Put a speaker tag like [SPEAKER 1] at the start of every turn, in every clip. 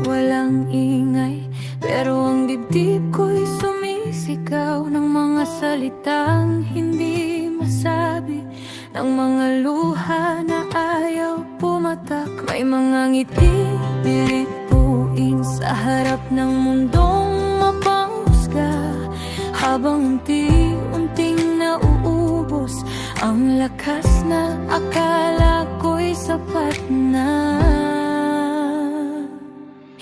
[SPEAKER 1] walang ingay, pero ang dibdib ko'y sumisigaw ng mga salitang hindi masabi, ng mga luha na ayaw pumatak. May mga ngiti nilituin sa harap ng mundong mapanghusga, habang unti-unting nauubos ang lakas na akala ko'y sapat na.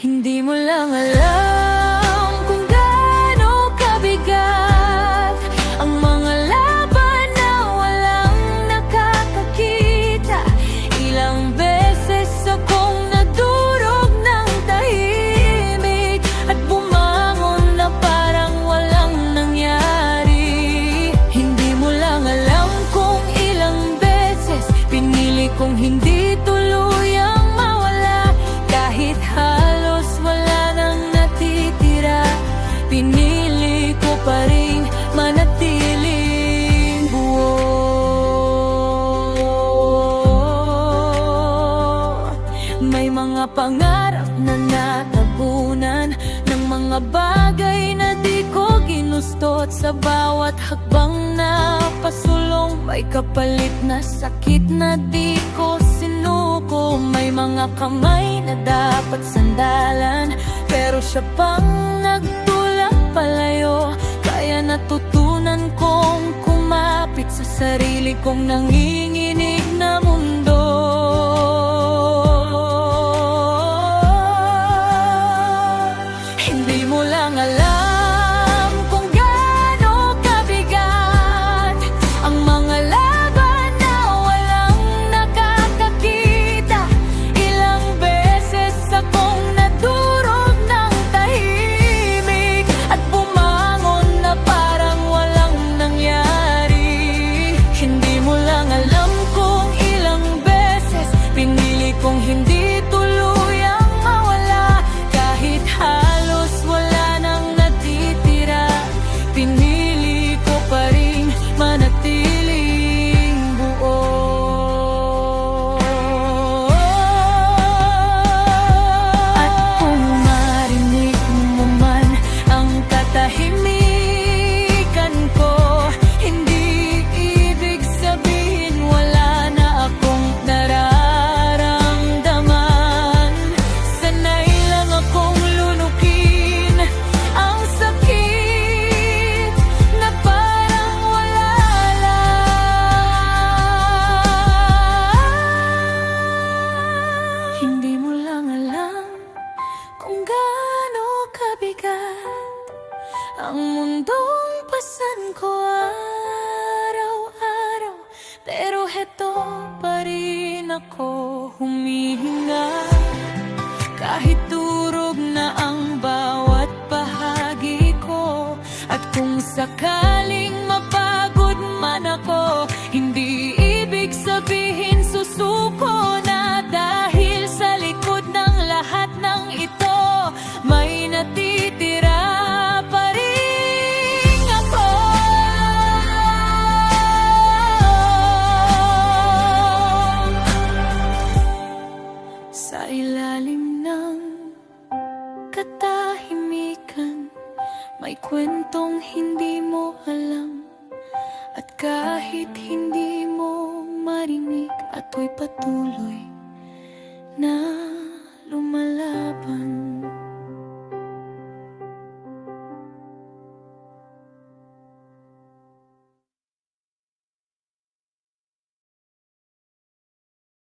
[SPEAKER 1] Hindi mo lang alam kung gaano kabigat ang mga laban na walang nakakakita. Ilang beses akong nadurog ng tahimik at bumangon na parang walang nangyari. Hindi mo lang alam kung ilang beses pinili kong hindi tuluyang mawala. Kahit halos wala nang natitira, pinili ko pa rin manatiling buo. May mga pangarap na natabunan ng mga bagay na di ko ginusto, at sa bawat hakbang na pasulong may kapalit na sakit na di ko sinuko. May mga kamay na dapat sandalan, pero siya pang nagtulak palayo. Kaya natutunan kong kumapit sa sarili kong nanginginig na mundo. Hindi mo lang alam kung gaano kabigat ang mga laban na walang nakakakita. Ilang beses akong nadurog ng tahimik at bumangon na parang walang nangyari. Hindi mo lang alam kung ilang beses pinili kong hindi tuluyang mawala. Kahit halos wala nang natitira, pinili ko pa rin manatiling buo. At kung marinig mo man ang katahimikan ko, hindi ibig sabihin wala na akong nararamdaman. Sanay lang akong lunukin ang sakit na parang wala lang. Hindi mo lang alam kung gaano kabigat ang mundong pasan ko araw-araw, pero heto pa rin ako humihinga. Kahit durog na ang bawat bahagi ko, at kung sakaling mapagod man ako, hindi ibig sabihin susuko na. Dahil sa likod ng lahat ng ito, may natitira pa rin ako. Sa ilalim ng katahimikan, may kwentong hindi mo alam, at kahit hindi mo marinig, ato'y patuloy na